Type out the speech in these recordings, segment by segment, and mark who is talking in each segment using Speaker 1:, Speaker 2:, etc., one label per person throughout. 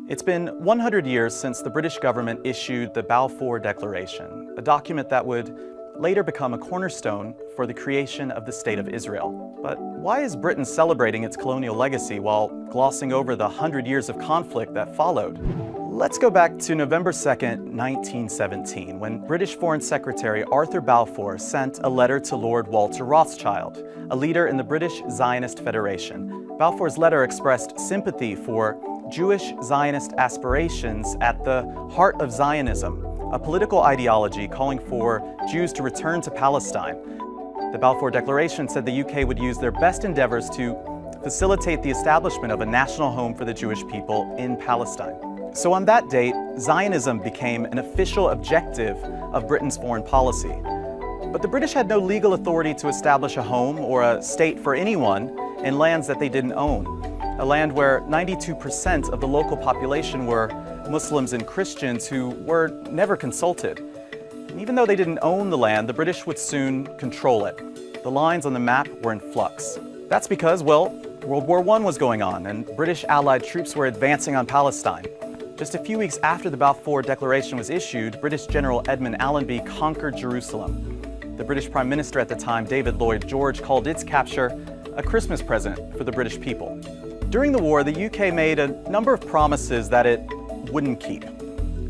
Speaker 1: It's been 100 years since the British government issued the Balfour Declaration, a document that would later become a cornerstone for the creation of the State of Israel. But why is Britain celebrating its colonial legacy while glossing over the 100 years of conflict that followed? Let's go back to November 2nd, 1917, when British Foreign Secretary Arthur Balfour sent a letter to Lord Walter Rothschild, a leader in the British Zionist Federation. Balfour's letter expressed sympathy for Jewish Zionist aspirations at the heart of Zionism, a political ideology calling for Jews to return to Palestine. The Balfour Declaration said the UK would use their best endeavors to facilitate the establishment of a national home for the Jewish people in Palestine. So on that date, Zionism became an official objective of Britain's foreign policy. But the British had no legal authority to establish a home or a state for anyone in lands that they didn't own, a land where 92% of the local population were Muslims and Christians who were never consulted. And even though they didn't own the land, the British would soon control it. The lines on the map were in flux. That's because, well, World War I was going on and British Allied troops were advancing on Palestine. Just a few weeks after the Balfour Declaration was issued, British General Edmund Allenby conquered Jerusalem. The British Prime Minister at the time, David Lloyd George, called its capture a Christmas present for the British people. During the war, the UK made a number of promises that it wouldn't keep.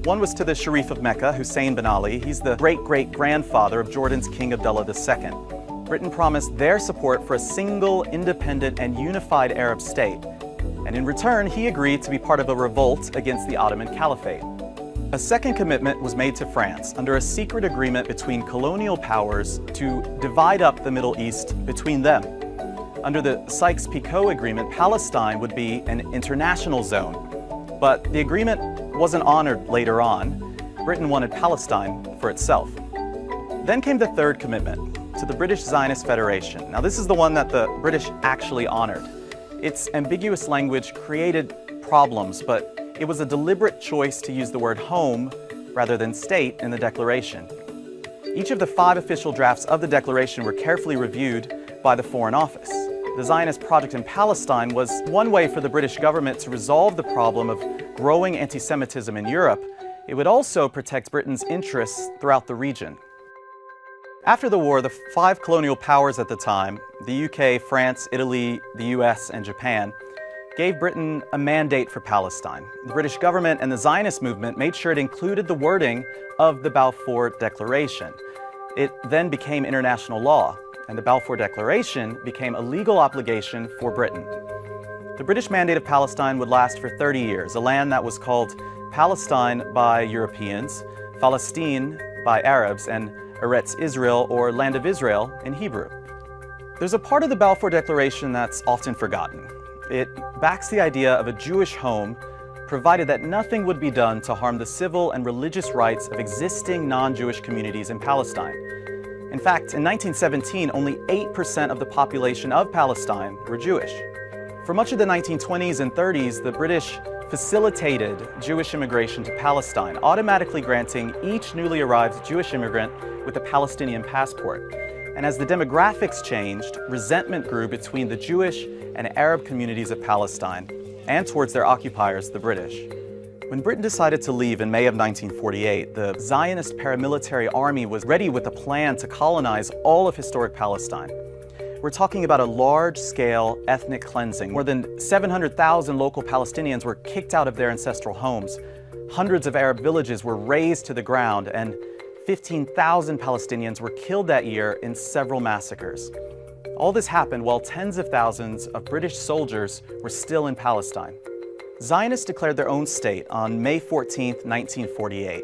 Speaker 1: One was to the Sharif of Mecca, Hussein bin Ali. He's the great-great-grandfather of Jordan's King Abdullah II. Britain promised their support for a single, independent, and unified Arab state. And in return, he agreed to be part of a revolt against the Ottoman Caliphate. A second commitment was made to France under a secret agreement between colonial powers to divide up the Middle East between them. Under the Sykes-Picot Agreement, Palestine would be an international zone. But the agreement wasn't honored later on. Britain wanted Palestine for itself. Then came the third commitment, to the British Zionist Federation. Now this is the one that the British actually honored. Its ambiguous language created problems, but it was a deliberate choice to use the word home rather than state in the declaration. Each of the 5 official drafts of the declaration were carefully reviewed by the Foreign Office. The Zionist project in Palestine was one way for the British government to resolve the problem of growing anti-Semitism in Europe. It would also protect Britain's interests throughout the region. After the war, the 5 colonial powers at the time, the UK, France, Italy, the US, and Japan, gave Britain a mandate for Palestine. The British government and the Zionist movement made sure it included the wording of the Balfour Declaration. It then became international law, and the Balfour Declaration became a legal obligation for Britain. The British Mandate of Palestine would last for 30 years, a land that was called Palestine by Europeans, Palestine by Arabs, and Eretz Israel, or Land of Israel, in Hebrew. There's a part of the Balfour Declaration that's often forgotten. It backs the idea of a Jewish home, provided that nothing would be done to harm the civil and religious rights of existing non-Jewish communities in Palestine. In fact, in 1917, only 8% of the population of Palestine were Jewish. For much of the 1920s and 30s, the British facilitated Jewish immigration to Palestine, automatically granting each newly arrived Jewish immigrant with a Palestinian passport. And as the demographics changed, resentment grew between the Jewish and Arab communities of Palestine and towards their occupiers, the British. When Britain decided to leave in May of 1948, the Zionist paramilitary army was ready with a plan to colonize all of historic Palestine. We're talking about a large-scale ethnic cleansing. More than 700,000 local Palestinians were kicked out of their ancestral homes. Hundreds of Arab villages were razed to the ground, and 15,000 Palestinians were killed that year in several massacres. All this happened while tens of thousands of British soldiers were still in Palestine. Zionists declared their own state on May 14, 1948,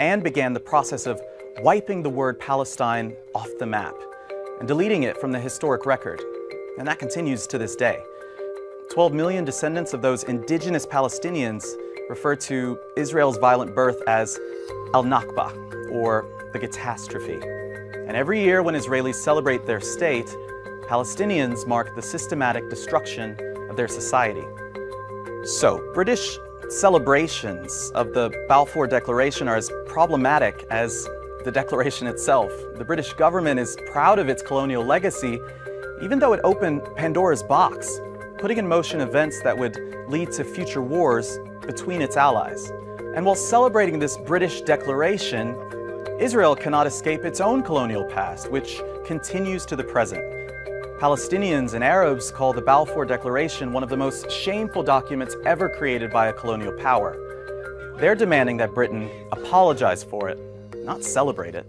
Speaker 1: and began the process of wiping the word Palestine off the map and deleting it from the historic record. And that continues to this day. 12 million descendants of those indigenous Palestinians refer to Israel's violent birth as al-Nakba, or the catastrophe. And every year when Israelis celebrate their state, Palestinians mark the systematic destruction of their society. So, British celebrations of the Balfour Declaration are as problematic as the Declaration itself. The British government is proud of its colonial legacy, even though it opened Pandora's box, putting in motion events that would lead to future wars between its allies. And while celebrating this British declaration, Israel cannot escape its own colonial past, which continues to the present. Palestinians and Arabs call the Balfour Declaration one of the most shameful documents ever created by a colonial power. They're demanding that Britain apologize for it, not celebrate it.